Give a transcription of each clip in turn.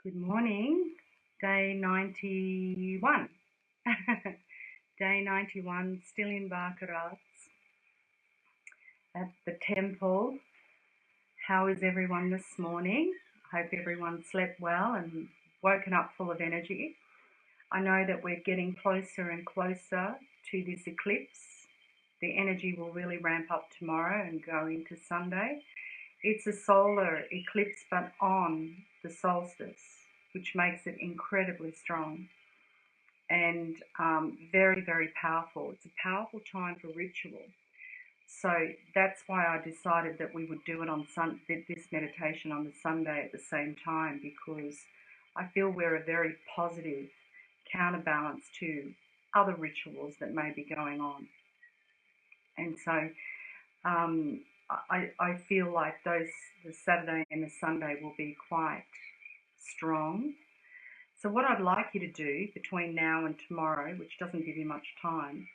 Good morning, day 91. Day 91, still in Baccarat at the temple. How is everyone this morning? I hope everyone slept well and woken up full of energy. I know that we're getting closer and closer to this eclipse. The energy will really ramp up tomorrow and go into Sunday. It's a solar eclipse, but on the solstice, which makes it incredibly strong and very, very powerful. It's a powerful time for ritual. So that's why I decided that we would do it on this meditation on the Sunday at the same time, because I feel we're a very positive counterbalance to other rituals that may be going on. And so I feel like the Saturday and the Sunday will be quite strong. So what I'd like you to do between now and tomorrow, which doesn't give you much time,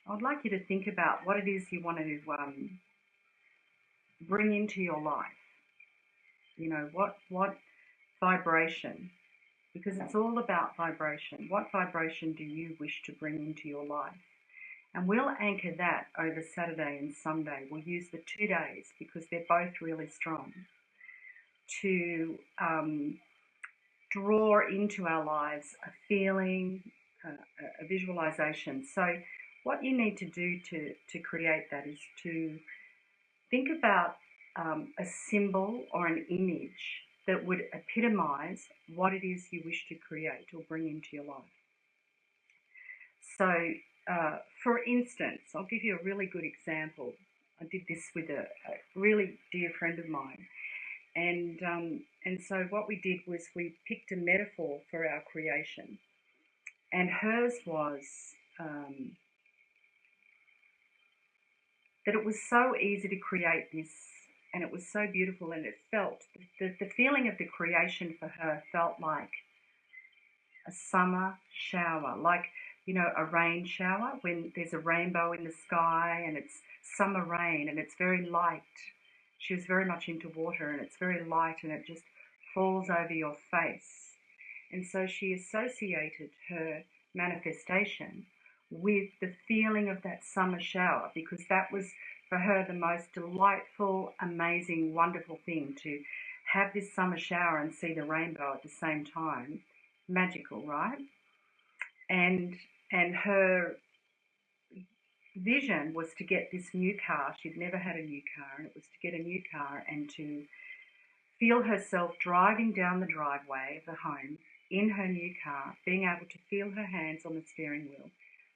I'd like you to think about what it is you want to bring into your life. You know, what vibration, because it's all about vibration. What vibration do you wish to bring into your life? And we'll anchor that over Saturday and Sunday. We'll use the 2 days because they're both really strong to draw into our lives a feeling, a visualization. So what you need to do to create that is to think about a symbol or an image that would epitomize what it is you wish to create or bring into your life. So for instance, I'll give you a really good example. I did this with a really dear friend of mine. And so what we did was we picked a metaphor for our creation. And hers was that it was so easy to create this, and it was so beautiful, and it felt, the feeling of the creation for her felt like a summer shower, like, you know, a rain shower when there's a rainbow in the sky and it's summer rain and it's very light. She was very much into water, and it's very light and it just falls over your face. And so she associated her manifestation with the feeling of that summer shower, because that was for her the most delightful, amazing, wonderful thing, to have this summer shower and see the rainbow at the same time. Magical, right? And her vision was to get this new car. She'd never had a new car, and it was to get a new car and to feel herself driving down the driveway of the home in her new car, being able to feel her hands on the steering wheel,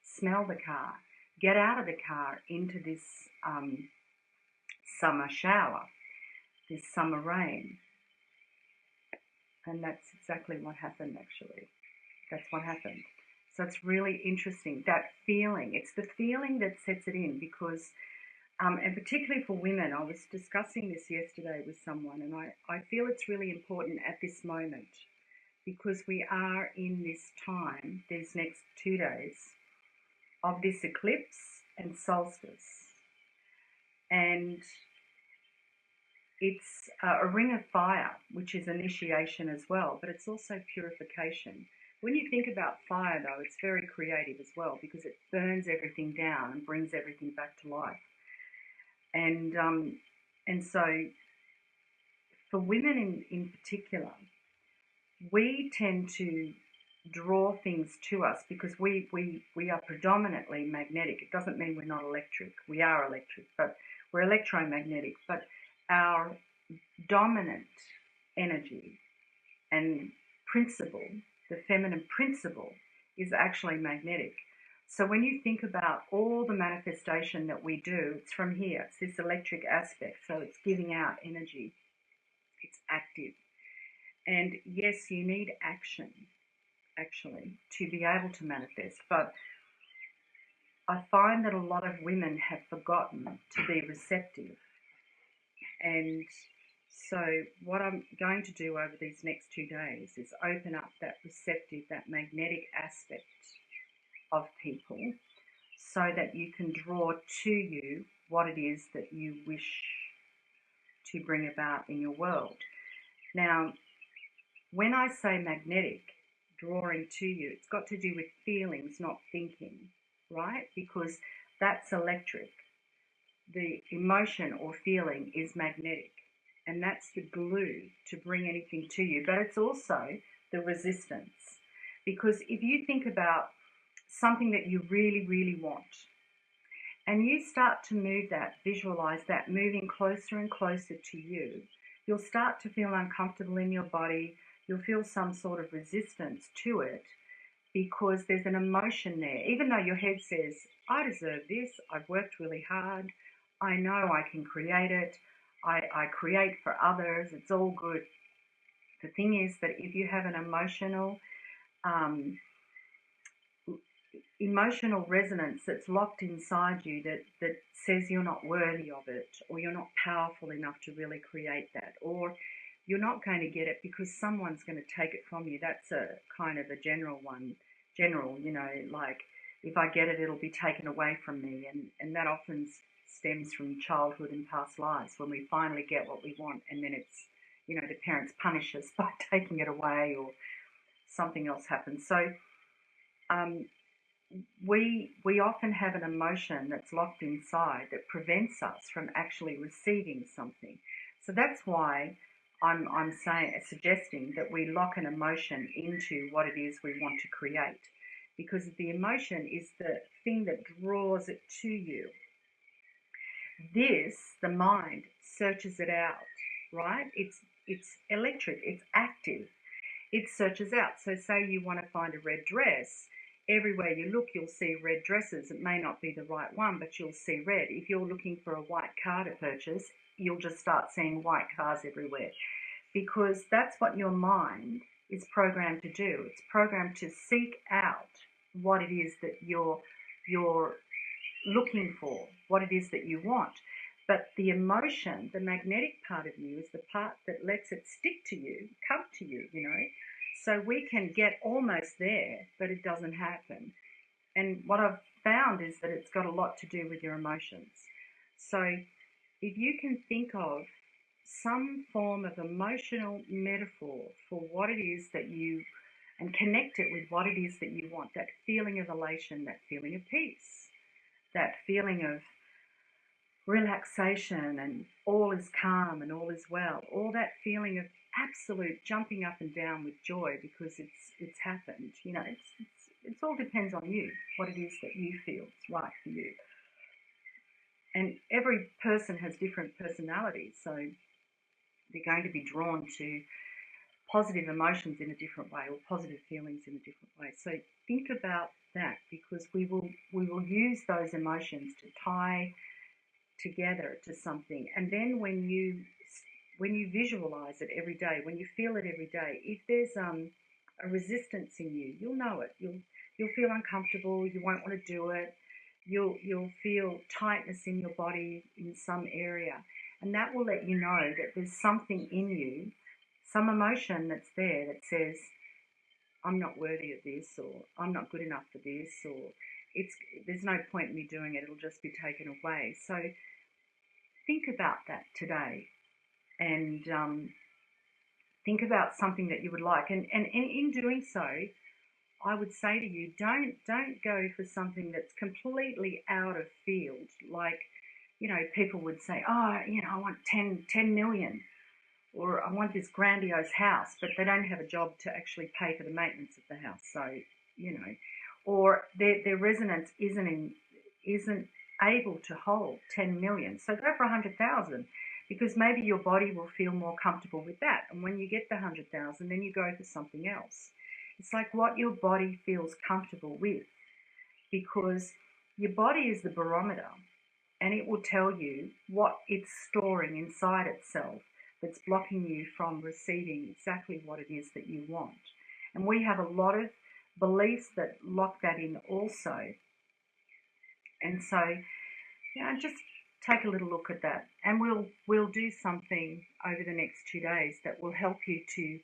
smell the car, get out of the car into this summer shower, this summer rain. And that's exactly what happened, actually. That's what happened. So it's really interesting, that feeling. It's the feeling that sets it in, because, and particularly for women, I was discussing this yesterday with someone, and I feel it's really important at this moment, because we are in this time, these next 2 days, of this eclipse and solstice. And it's a ring of fire, which is initiation as well, but it's also purification. When you think about fire, though, it's very creative as well, because it burns everything down and brings everything back to life. And so for women in particular, we tend to draw things to us because we are predominantly magnetic. It doesn't mean we're not electric. We are electric, but we're electromagnetic. But our dominant energy and principle, the feminine principle, is actually magnetic. So when you think about all the manifestation that we do, it's from here. It's this electric aspect. So it's giving out energy. It's active. And yes, you need action, actually, to be able to manifest. But I find that a lot of women have forgotten to be receptive. And so what I'm going to do over these next 2 days is open up that receptive, that magnetic aspect of people, so that you can draw to you what it is that you wish to bring about in your world. Now, When I say magnetic, drawing to you, it's got to do with feelings, not thinking, right? Because that's electric. The emotion or feeling is magnetic, and that's the glue to bring anything to you. But it's also the resistance, because if you think about something that you really, really want, and you start to move that, visualize that moving closer and closer to you, you'll start to feel uncomfortable in your body. You'll feel some sort of resistance to it because there's an emotion there. Even though your head says, I deserve this, I've worked really hard, I know I can create it, I create for others, it's all good. The thing is that if you have an emotional resonance that's locked inside you that says you're not worthy of it, or you're not powerful enough to really create that, or you're not going to get it because someone's going to take it from you. That's a kind of a general one. General, like if I get it, it'll be taken away from me. And that often stems from childhood and past lives, when we finally get what we want and then it's, the parents punish us by taking it away or something else happens. So we often have an emotion that's locked inside that prevents us from actually receiving something. So that's why I'm suggesting that we lock an emotion into what it is we want to create, because the emotion is the thing that draws it to you. The mind searches it out, right? It's electric, it's active. It searches out. So say you want to find a red dress. Everywhere you look, you'll see red dresses. It may not be the right one, but you'll see red. If you're looking for a white car to purchase, you'll just start seeing white cars everywhere, because that's what your mind is programmed to do. It's programmed to seek out what it is that you're looking for, what it is that you want. But the emotion, the magnetic part of you, is the part that lets it stick to you, come to you, So we can get almost there, but it doesn't happen. And what I've found is that it's got a lot to do with your emotions. So if you can think of some form of emotional metaphor for what it is that and connect it with what it is that you want, that feeling of elation, that feeling of peace, that feeling of relaxation and all is calm and all is well, all that feeling of absolute jumping up and down with joy because it's happened. It all depends on you, what it is that you feel is right for you. And every person has different personalities, so they're going to be drawn to positive emotions in a different way, or positive feelings in a different way. So think about that, because we will use those emotions to tie together to something. And then when you visualize it every day, when you feel it every day, if there's a resistance in you, you'll know it. You'll feel uncomfortable. You won't want to do it. You'll feel tightness in your body in some area, and that will let you know that there's something in you, some emotion that's there that says, I'm not worthy of this, or I'm not good enough for this, or there's no point in me doing it, it'll just be taken away. So think about that today, and think about something that you would like, and in doing so, I would say to you, don't go for something that's completely out of field. Like, people would say, I want 10 million, or I want this grandiose house, but they don't have a job to actually pay for the maintenance of the house. So, or their resonance isn't able to hold 10 million. So go for 100,000, because maybe your body will feel more comfortable with that. And when you get the 100,000, then you go for something else. It's like what your body feels comfortable with, because your body is the barometer, and it will tell you what it's storing inside itself that's blocking you from receiving exactly what it is that you want. And we have a lot of beliefs that lock that in also. And so, just take a little look at that, and we'll do something over the next 2 days that will help you to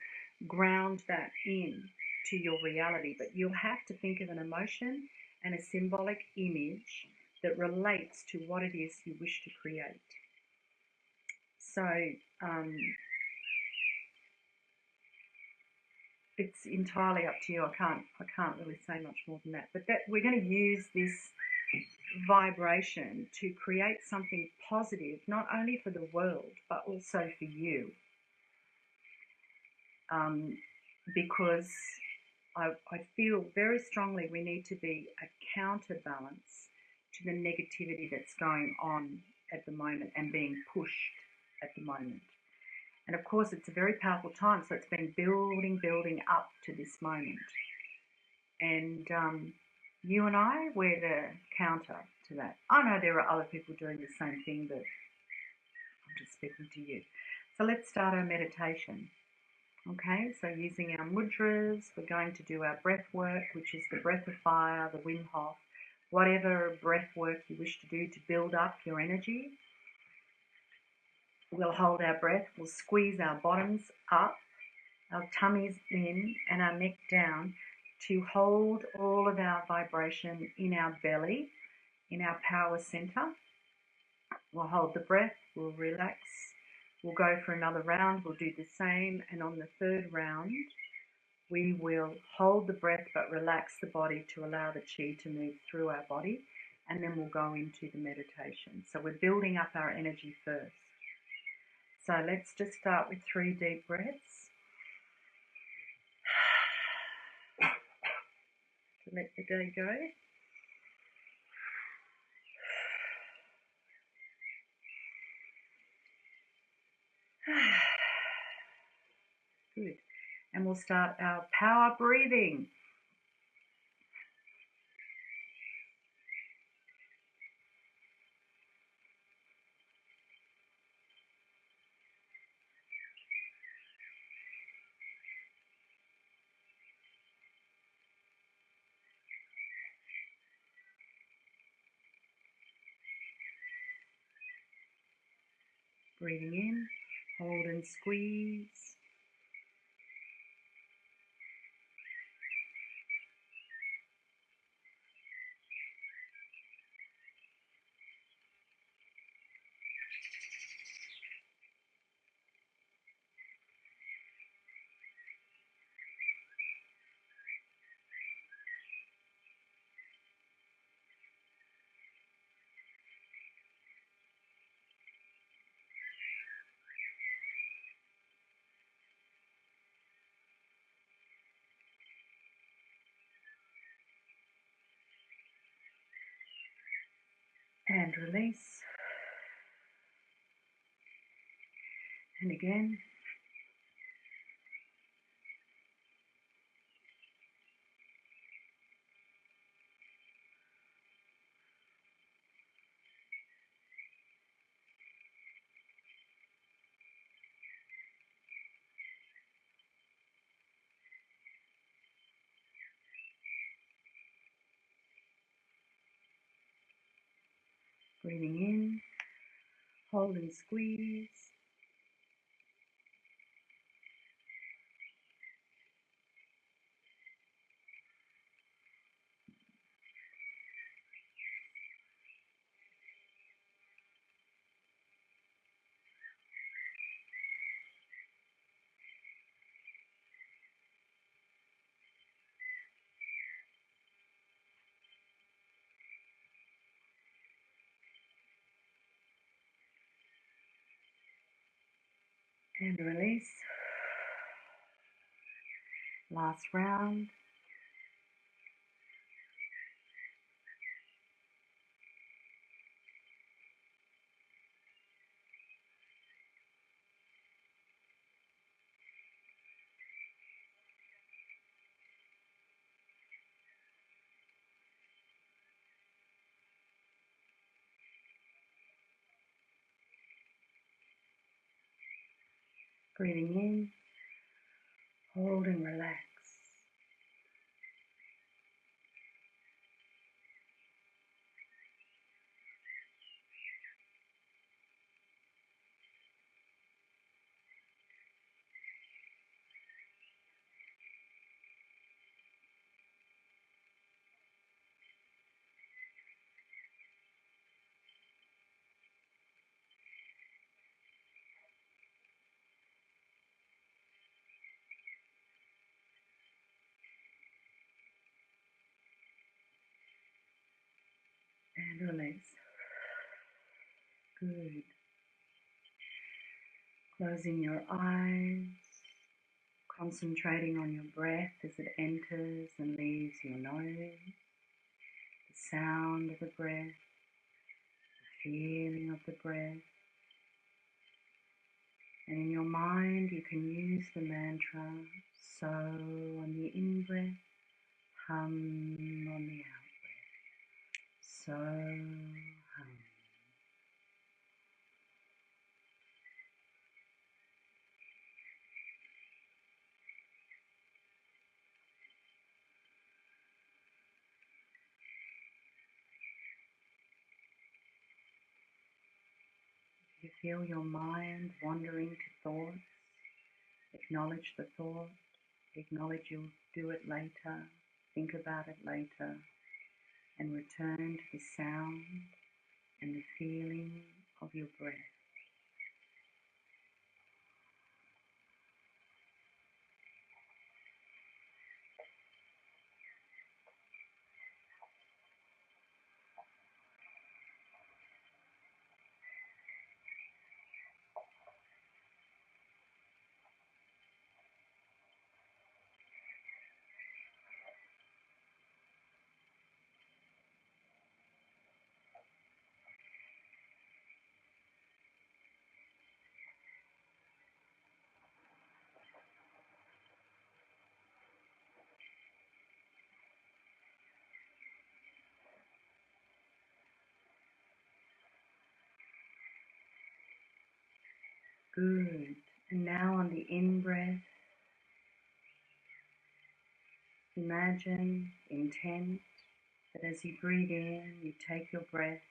ground that in to your reality. But you'll have to think of an emotion and a symbolic image that relates to what it is you wish to create. So it's entirely up to you. I can't really say much more than that. But that we're going to use this vibration to create something positive, not only for the world, but also for you. Because I feel very strongly we need to be a counterbalance to the negativity that's going on at the moment and being pushed at the moment. And of course, it's a very powerful time, so it's been building up to this moment. And you and I, we're the counter to that. I know there are other people doing the same thing, but I'm just speaking to you. So let's start our meditation. Okay, so using our mudras, we're going to do our breath work, which is the breath of fire, the Wim Hof, whatever breath work you wish to do to build up your energy. We'll hold our breath, we'll squeeze our bottoms up, our tummies in, and our neck down to hold all of our vibration in our belly, in our power center. We'll hold the breath, we'll relax. We'll go for another round, we'll do the same, and on the third round, we will hold the breath but relax the body to allow the chi to move through our body, and then we'll go into the meditation. So we're building up our energy first. So let's just start with 3 deep breaths. To let the day go. Good. And we'll start our power breathing. Breathing in, hold and squeeze. And release. And again. Breathing in, hold and squeeze. And release. Last round. Breathing in, hold and relax. Release. Good. Closing your eyes, concentrating on your breath as it enters and leaves your nose, the sound of the breath, the feeling of the breath. And in your mind, you can use the mantra, so on the in-breath, hum on the out-breath. So hum. You feel your mind wandering to thoughts, acknowledge the thought, acknowledge you'll do it later, think about it later, and return to the sound and the feeling of your breath. Good. And now on the in-breath, imagine, intent, that as you breathe in, you take your breath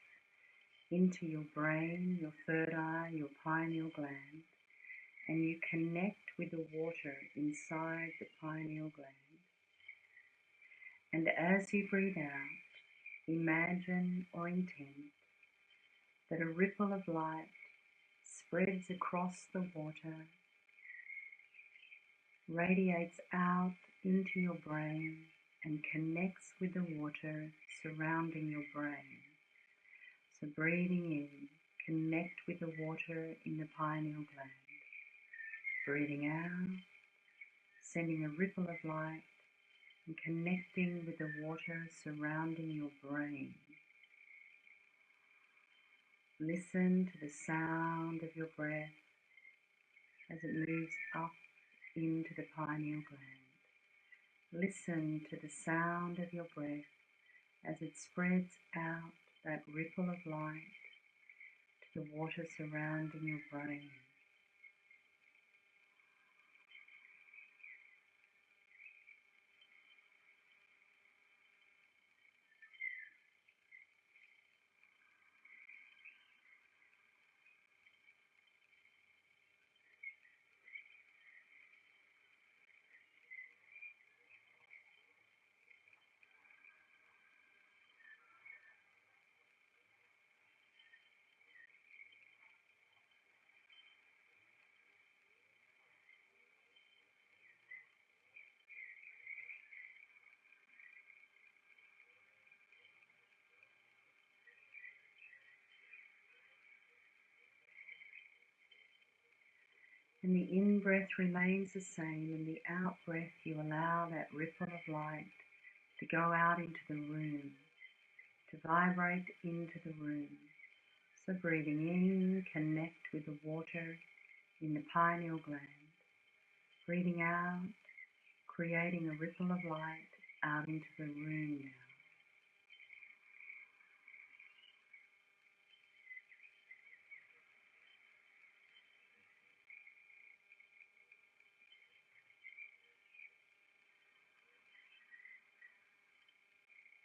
into your brain, your third eye, your pineal gland, and you connect with the water inside the pineal gland. And as you breathe out, imagine or intent that a ripple of light spreads across the water, radiates out into your brain, and connects with the water surrounding your brain. So breathing in, connect with the water in the pineal gland. Breathing out, sending a ripple of light and connecting with the water surrounding your brain. Listen to the sound of your breath as it moves up into the pineal gland. Listen to the sound of your breath as it spreads out that ripple of light to the water surrounding your brain. And the in-breath remains the same, and the out-breath you allow that ripple of light to go out into the room, to vibrate into the room. So breathing in, connect with the water in the pineal gland. Breathing out, creating a ripple of light out into the room now.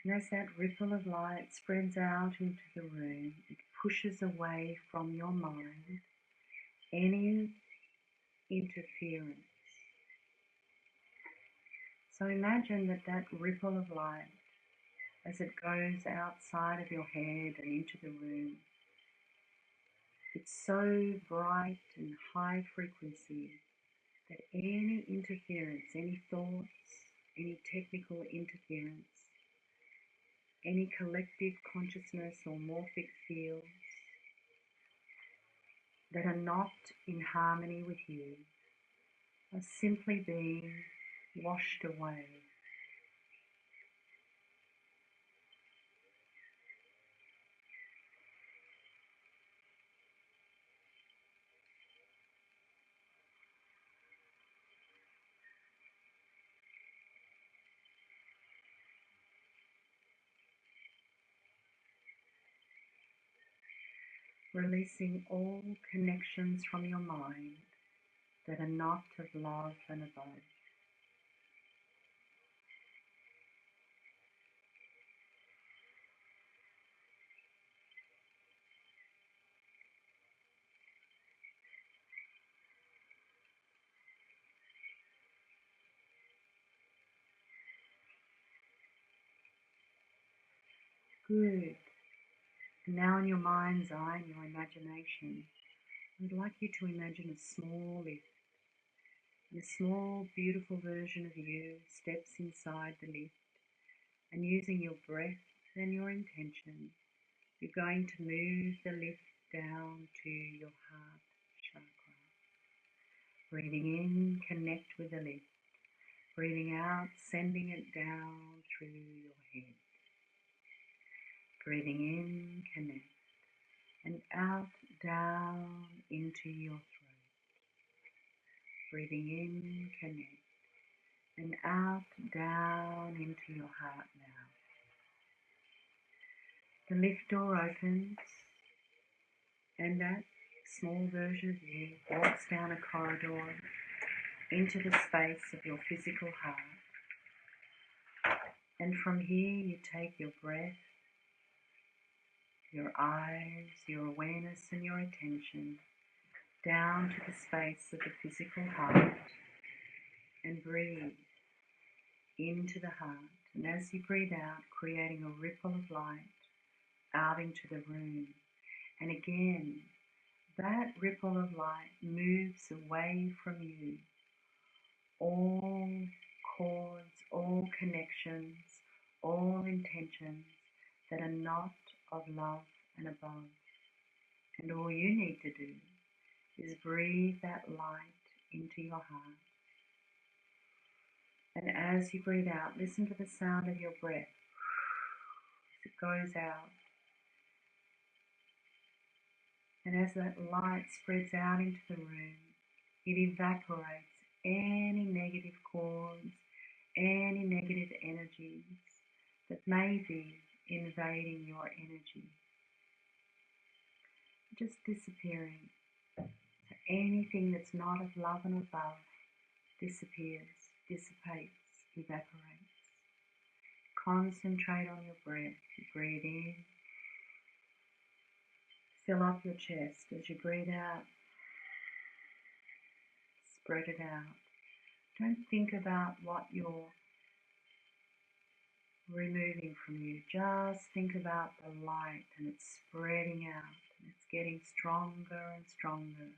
And as that ripple of light spreads out into the room, it pushes away from your mind any interference. So imagine that that ripple of light, as it goes outside of your head and into the room, it's so bright and high frequency that any interference, any thoughts, any technical interference Any collective consciousness or morphic fields that are not in harmony with you are simply being washed away. Releasing all connections from your mind that are not of love and above. Good. And now in your mind's eye, in your imagination, I'd like you to imagine a small lift. A small, beautiful version of you steps inside the lift, and using your breath and your intention, you're going to move the lift down to your heart chakra. Breathing in, connect with the lift. Breathing out, sending it down through your head. Breathing in, connect, and out, down into your throat. Breathing in, connect, and out, down into your heart now. The lift door opens, and that small version of you walks down a corridor into the space of your physical heart. And from here you take your breath, your eyes, your awareness and your attention down to the space of the physical heart, and breathe into the heart. And as you breathe out, creating a ripple of light out into the room. And again, that ripple of light moves away from you. All cords, all connections, all intentions that are not of love and above. And all you need to do is breathe that light into your heart. And as you breathe out, listen to the sound of your breath as it goes out. And as that light spreads out into the room, it evaporates any negative cords, any negative energies that may be invading your energy. Just disappearing. So anything that's not of love and above disappears, dissipates, evaporates. Concentrate on your breath. You breathe in. Fill up your chest. As you breathe out, spread it out. Don't think about what you're removing from you. Just think about the light, and it's spreading out. And it's getting stronger and stronger.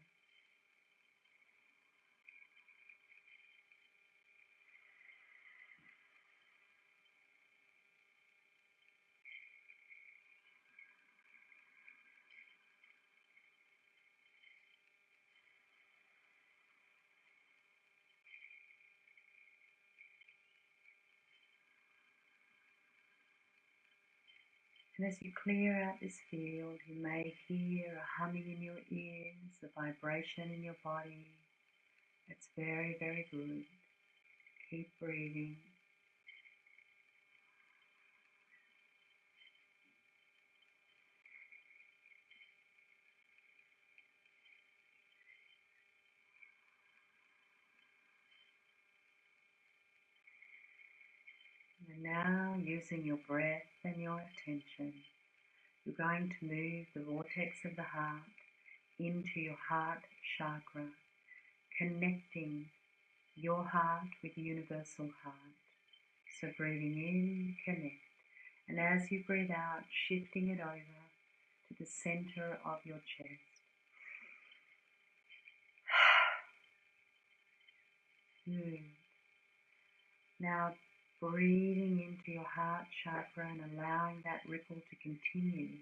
And as you clear out this field, you may hear a humming in your ears, a vibration in your body. It's very, very good. Keep breathing. And now, using your breath and your attention, you're going to move the vortex of the heart into your heart chakra, connecting your heart with the universal heart. So breathing in, connect. And as you breathe out, shifting it over to the center of your chest. Good. Now, breathing into your heart chakra and allowing that ripple to continue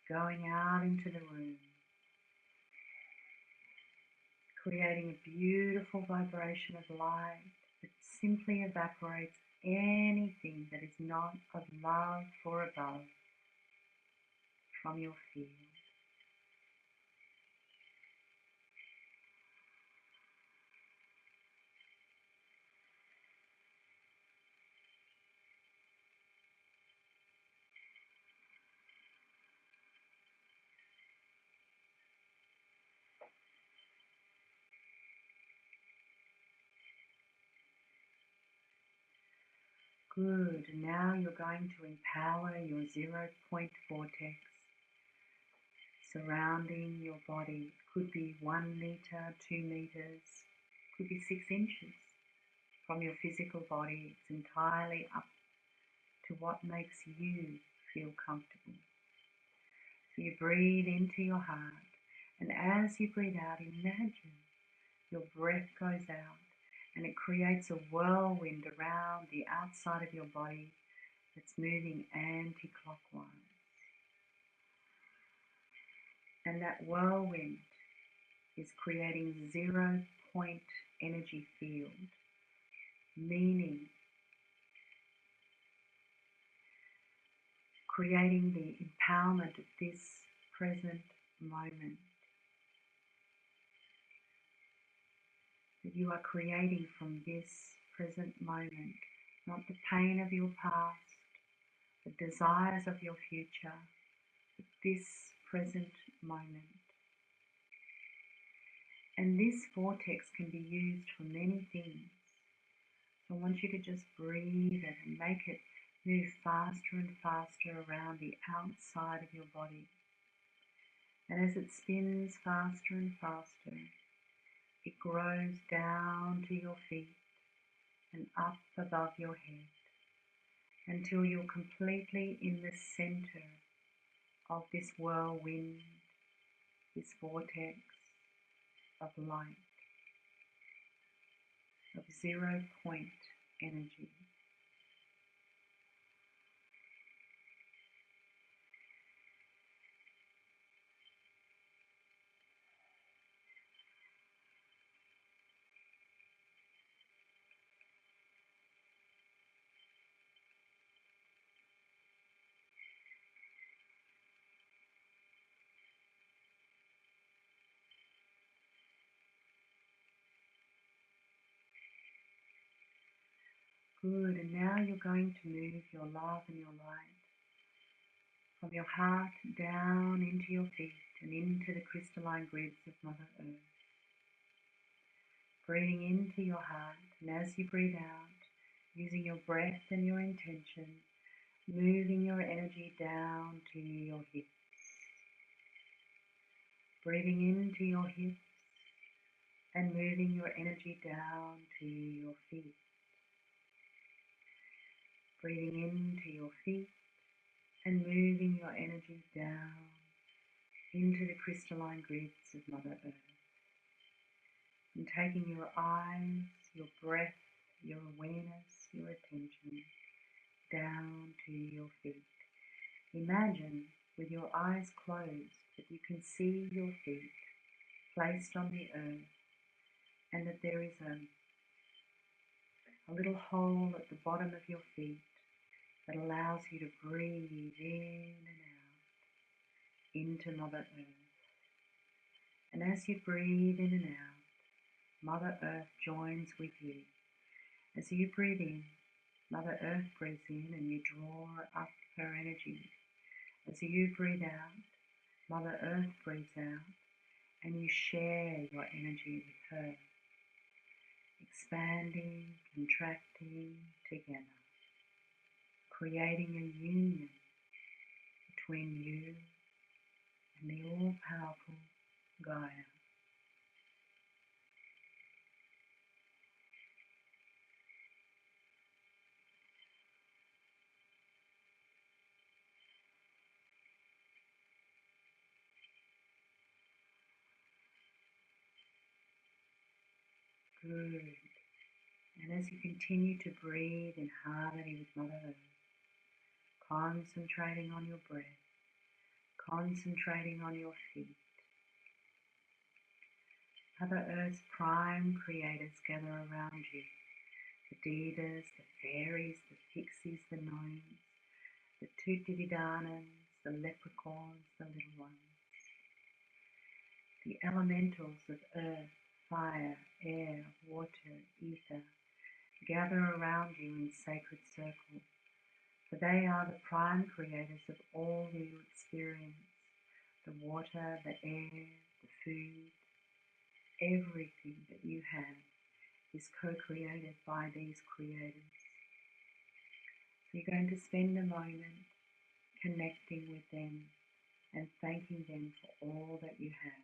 going out into the room, creating a beautiful vibration of light that simply evaporates anything that is not of love or above from your field. Good. Now you're going to empower your 0-point vortex surrounding your body. It could be 1 meter, 2 meters, could be 6 inches from your physical body. It's entirely up to what makes you feel comfortable. So you breathe into your heart, and as you breathe out, imagine your breath goes out and it creates a whirlwind around the outside of your body that's moving anti-clockwise. And that whirlwind is creating 0-point energy field, meaning creating the empowerment of this present moment. That you are creating from this present moment, not the pain of your past, the desires of your future, but this present moment. And this vortex can be used for many things. So I want you to just breathe it and make it move faster and faster around the outside of your body. And as it spins faster and faster, it grows down to your feet and up above your head until you're completely in the center of this whirlwind, this vortex of light, of 0-point energy. Good, and now you're going to move your love and your light from your heart down into your feet and into the crystalline grids of Mother Earth. Breathing into your heart, and as you breathe out, using your breath and your intention, moving your energy down to your hips. Breathing into your hips and moving your energy down to your feet. Breathing into your feet and moving your energy down into the crystalline grids of Mother Earth. And taking your eyes, your breath, your awareness, your attention down to your feet. Imagine with your eyes closed that you can see your feet placed on the earth and that there is a little hole at the bottom of your feet that allows you to breathe in and out into Mother Earth. And as you breathe in and out, Mother Earth joins with you. As you breathe in, Mother Earth breathes in and you draw up her energy. As you breathe out, Mother Earth breathes out and you share your energy with her, expanding, contracting together, creating a union between you and the all-powerful Gaia. Good. And as you continue to breathe in harmony with Mother Earth, concentrating on your breath, concentrating on your feet, Mother Earth's prime creators gather around you. The Devas, the fairies, the pixies, the gnomes, the Toot-Diddy-Darnans, the leprechauns, the little ones. The elementals of earth, fire, air, water, ether gather around you in sacred circles, for they are the prime creators of all that you experience. The water, the air, the food, everything that you have is co-created by these creators. So you're going to spend a moment connecting with them and thanking them for all that you have.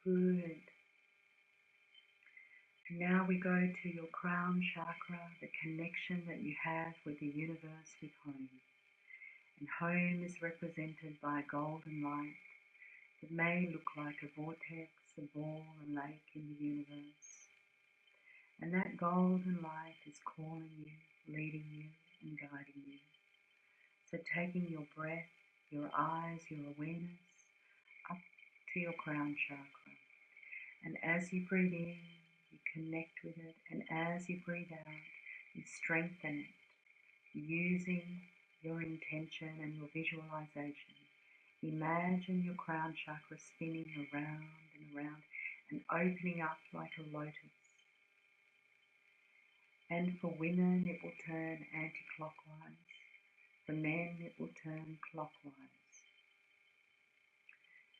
Good. Now we go to your crown chakra, the connection that you have with the universe, with home. And home is represented by golden light. It may look like a vortex, a ball, a lake in the universe. And that golden light is calling you, leading you, and guiding you. So taking your breath, your eyes, your awareness up to your crown chakra. And as you breathe in, you connect with it. And as you breathe out, you strengthen it, using your intention and your visualization. Imagine your crown chakra spinning around and around and opening up like a lotus. And for women, it will turn anti-clockwise. For men, it will turn clockwise.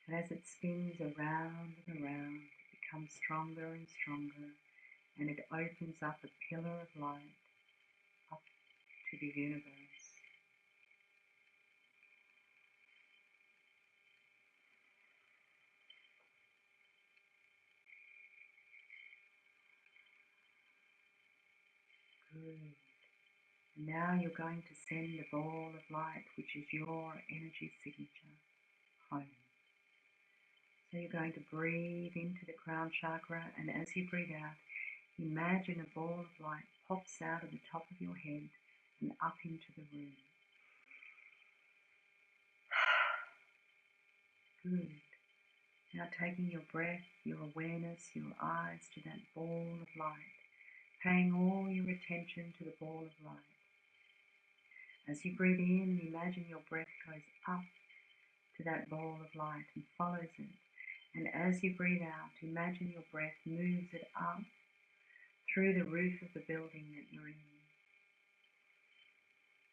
And as it spins around and around, it becomes stronger and stronger, and it opens up a pillar of light up to the universe. Good. And now you're going to send the ball of light, which is your energy signature, home. So you're going to breathe into the crown chakra, and as you breathe out, imagine a ball of light pops out of the top of your head and up into the room. Good. Now taking your breath, your awareness, your eyes to that ball of light, paying all your attention to the ball of light. As you breathe in, imagine your breath goes up to that ball of light and follows it. And as you breathe out, imagine your breath moves it up through the roof of the building that you're in.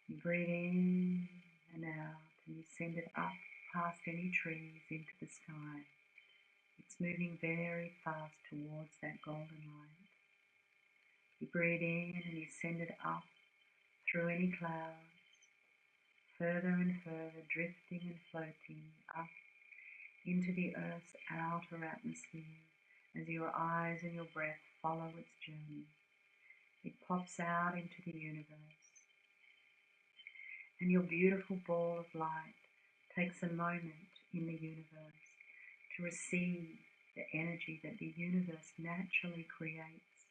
You breathe in and out, and you send it up past any trees into the sky. It's moving very fast towards that golden light. You breathe in and you send it up through any clouds, further and further, drifting and floating up into the Earth's outer atmosphere as your eyes and your breath follow its journey. It pops out into the universe. And your beautiful ball of light takes a moment in the universe to receive the energy that the universe naturally creates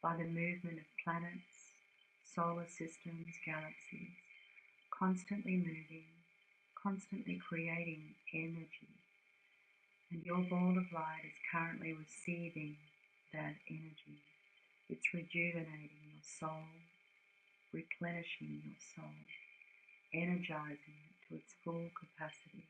by the movement of planets, solar systems, galaxies, constantly moving, constantly creating energy. And your ball of light is currently receiving that energy. It's rejuvenating your soul, replenishing your soul, energizing it to its full capacity.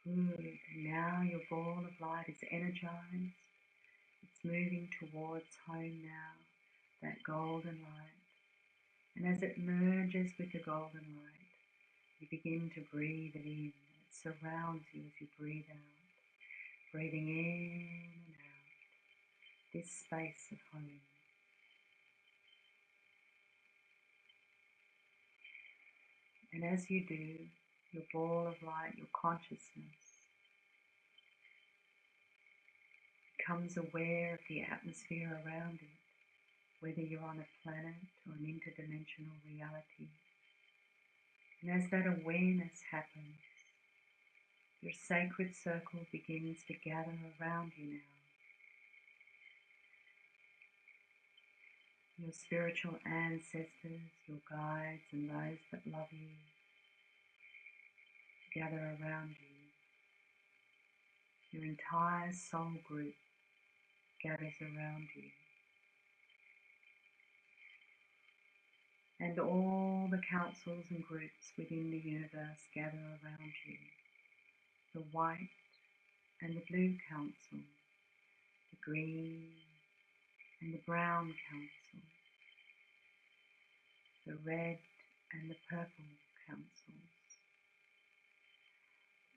Good. Now your ball of light is energized. It's moving towards home now, that golden light. And as it merges with the golden light, you begin to breathe it in. It surrounds you as you breathe out. Breathing in and out, this space of home. And as you do, your ball of light, your consciousness, becomes aware of the atmosphere around it, whether you're on a planet or an interdimensional reality. And as that awareness happens, your sacred circle begins to gather around you now. Your spiritual ancestors, your guides, and those that love you gather around you. Your entire soul group gathers around you. And all the councils and groups within the universe gather around you. The white and the blue council, the green and the brown council, the red and the purple councils,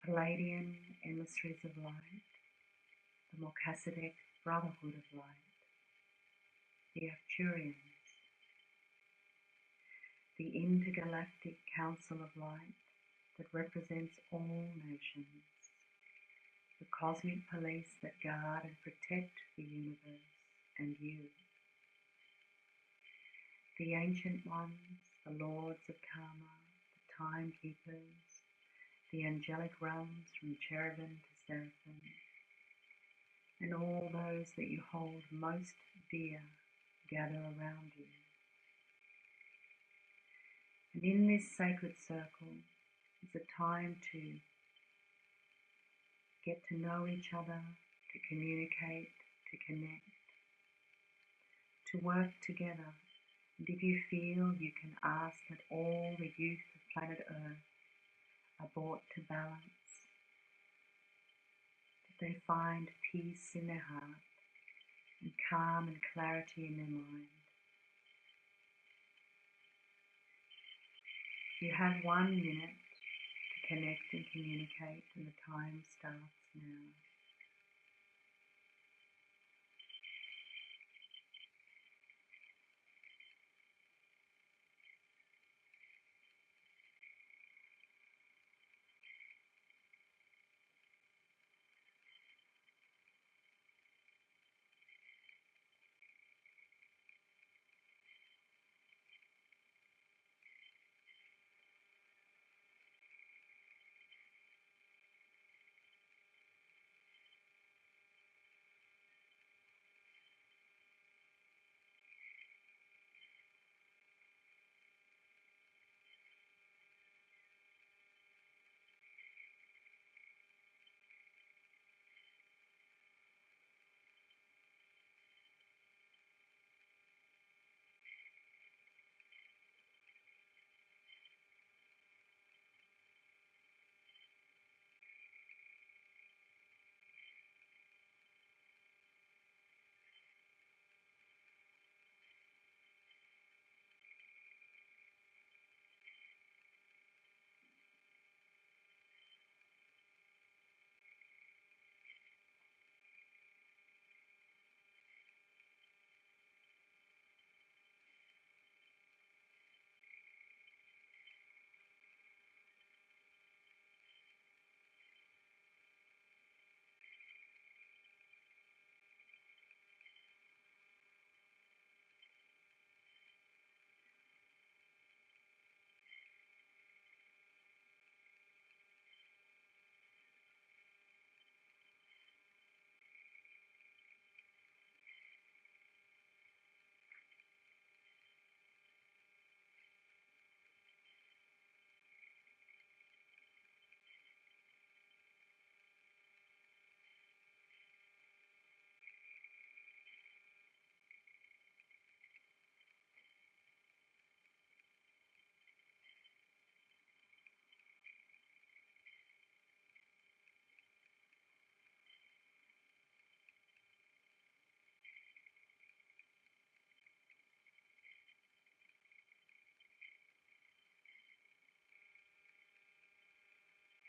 Palladian emissaries of light, the Melchizedek brotherhood of light, the Arcturians, the intergalactic council of light that represents all nations, the cosmic police that guard and protect the universe and you, the ancient ones, the lords of karma, the timekeepers, the angelic realms from cherubim to seraphim, and all those that you hold most dear gather around you. And in this sacred circle is a time to get to know each other, to communicate, to connect, to work together. And if you feel, you can ask that all the youth of planet Earth are brought to balance, that they find peace in their heart and calm and clarity in their mind. You have 1 minute to connect and communicate, and the time starts now.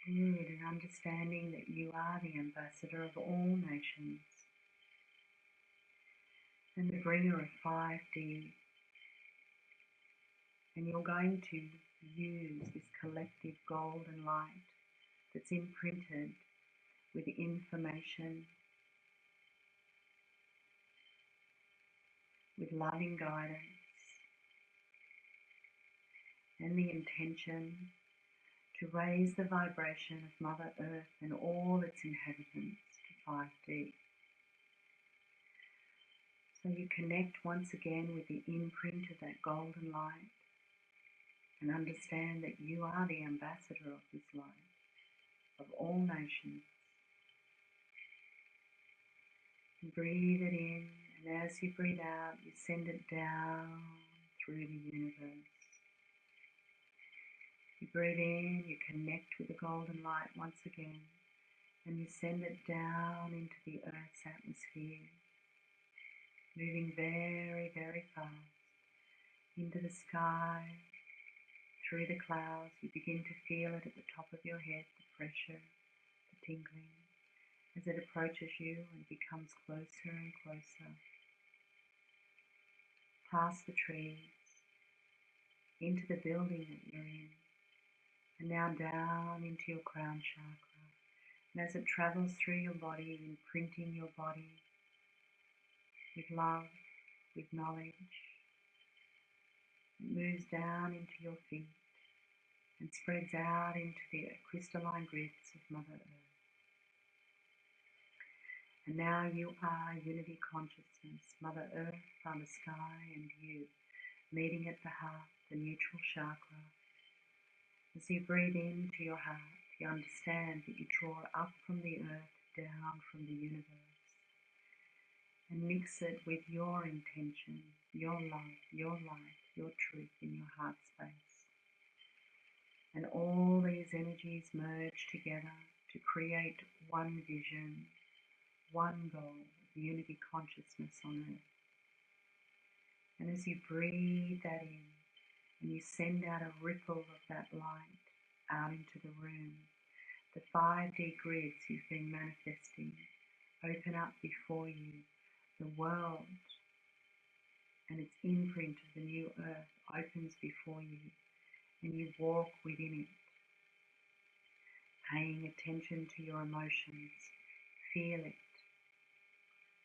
Good, and understanding that you are the ambassador of all nations and the bringer of 5D. And you're going to use this collective golden light that's imprinted with information, with loving guidance, and the intention to raise the vibration of Mother Earth and all its inhabitants to 5D. So you connect once again with the imprint of that golden light and understand that you are the ambassador of this light, of all nations. And breathe it in, and as you breathe out, you send it down through the universe. You breathe in, you connect with the golden light once again, and you send it down into the Earth's atmosphere, moving very, very fast into the sky, through the clouds. You begin to feel it at the top of your head, the pressure, the tingling, as it approaches you and becomes closer and closer, past the trees, into the building that you're in, and now down into your crown chakra. And as it travels through your body, imprinting your body with love, with knowledge, it moves down into your feet and spreads out into the crystalline grids of Mother Earth. And now you are unity consciousness, Mother Earth, Father Sky, and you, meeting at the heart, the neutral chakra. As you breathe into your heart, you understand that you draw up from the earth, down from the universe, and mix it with your intention, your love, your light, your truth in your heart space. And all these energies merge together to create one vision, one goal of unity consciousness on earth. And as you breathe that in, and you send out a ripple of that light out into the room, the 5D grids you've been manifesting open up before you. The world and its imprint of the new earth opens before you, and you walk within it, paying attention to your emotions. Feel it.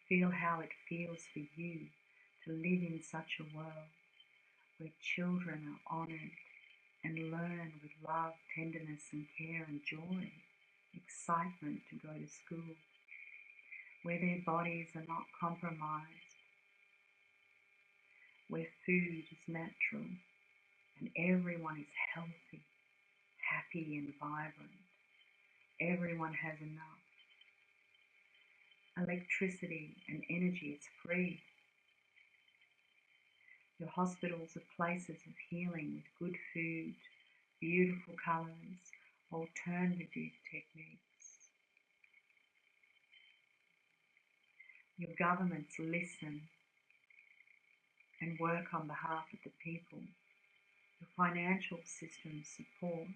Feel how it feels for you to live in such a world where children are honoured and learn with love, tenderness and care and joy, excitement to go to school, where their bodies are not compromised, where food is natural and everyone is healthy, happy and vibrant. Everyone has enough. Electricity and energy is free. Your hospitals are places of healing with good food, beautiful colours, alternative techniques. Your governments listen and work on behalf of the people. Your financial systems support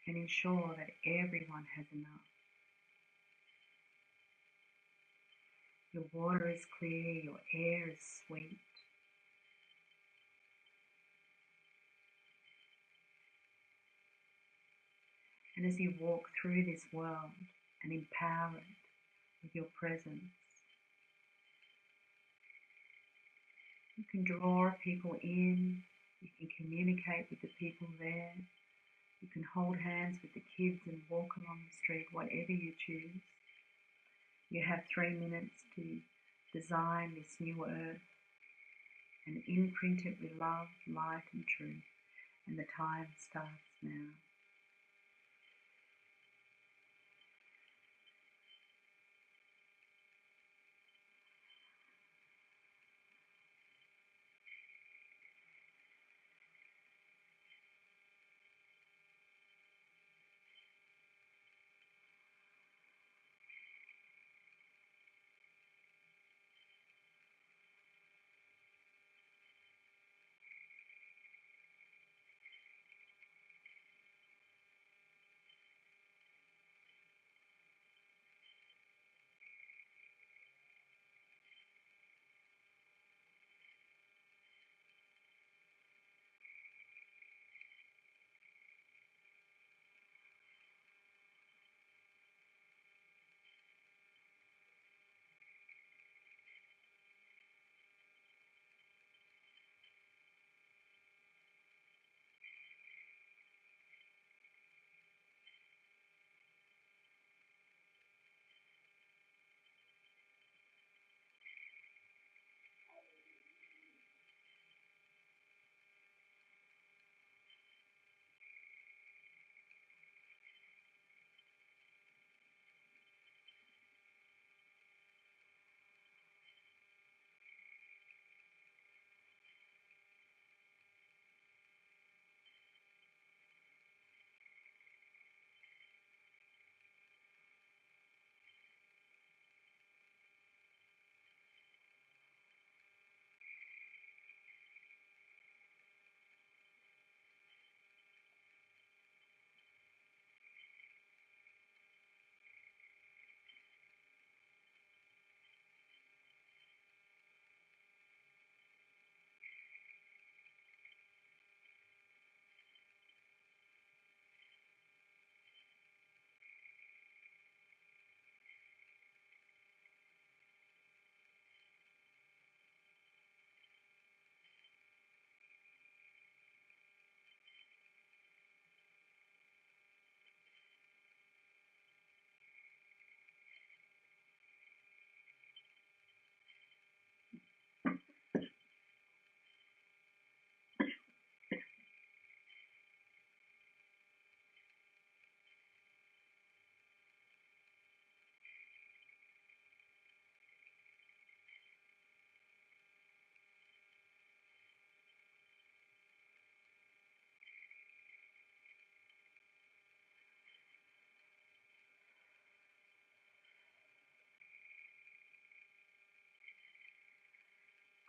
and ensure that everyone has enough. Your water is clear, your air is sweet. And as you walk through this world and empower it with your presence, you can draw people in, you can communicate with the people there, you can hold hands with the kids and walk along the street, whatever you choose. You have 3 minutes to design this new earth and imprint it with love, light and truth. And the time starts now.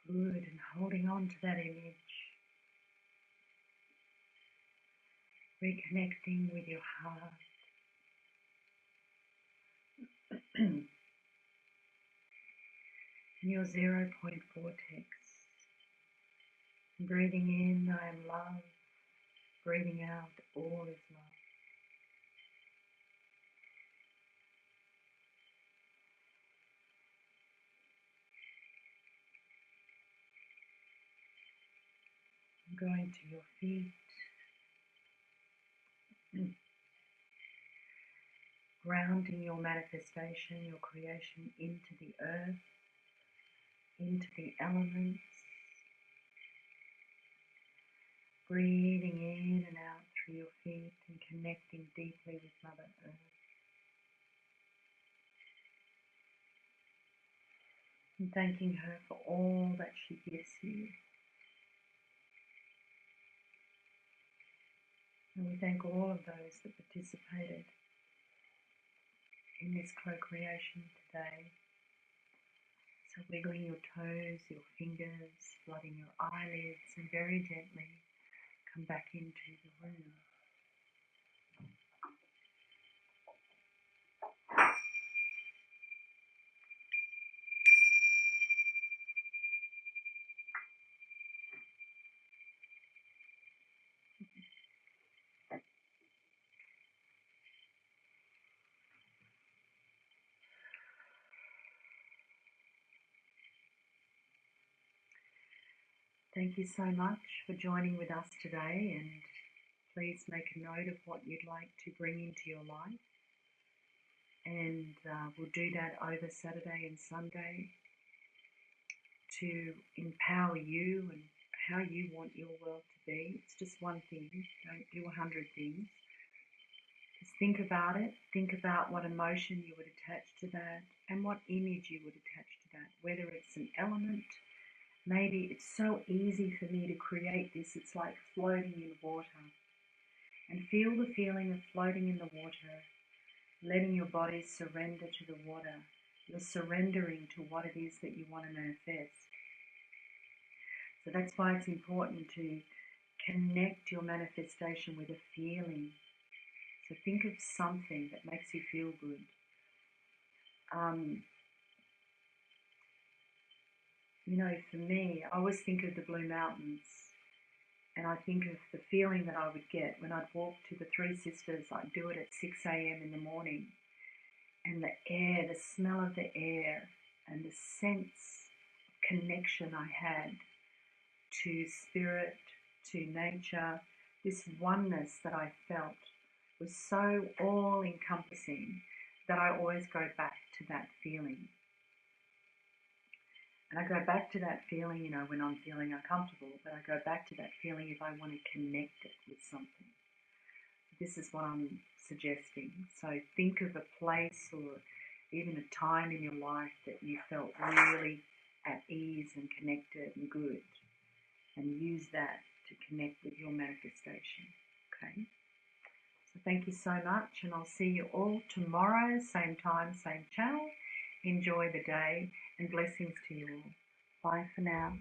Good, and holding on to that image, reconnecting with your heart. In your 0-point vortex. Breathing in, I am love. Breathing out, all is love. Going to your feet. Grounding your manifestation, your creation into the earth, into the elements. Breathing in and out through your feet and connecting deeply with Mother Earth. And thanking her for all that she gives you. And we thank all of those that participated in this co-creation today. So wiggling your toes, your fingers, flooding your eyelids, and very gently come back into the room. Thank you so much for joining with us today, and please make a note of what you'd like to bring into your life. And we'll do that over Saturday and Sunday to empower you and how you want your world to be. It's just one thing. Don't do 100 things. Just think about it. Think about what emotion you would attach to that and what image you would attach to that. Whether it's an element, maybe it's so easy for me to create this. It's like floating in water. And feel the feeling of floating in the water, letting your body surrender to the water. You're surrendering to what it is that you want to manifest. So that's why it's important to connect your manifestation with a feeling. So think of something that makes you feel good. For me, I always think of the Blue Mountains, and I think of the feeling that I would get when I'd walk to the Three Sisters. I'd do it at 6 a.m. in the morning, and the air, the smell of the air, and the sense of connection I had to spirit, to nature, this oneness that I felt was so all-encompassing that I always go back to that feeling. And I go back to that feeling, when I'm feeling uncomfortable, but I go back to that feeling if I want to connect it with something. This is what I'm suggesting. So think of a place or even a time in your life that you felt really at ease and connected and good, and use that to connect with your manifestation. Okay? So thank you so much, and I'll see you all tomorrow, same time, same channel. Enjoy the day, and blessings to you all. Bye for now.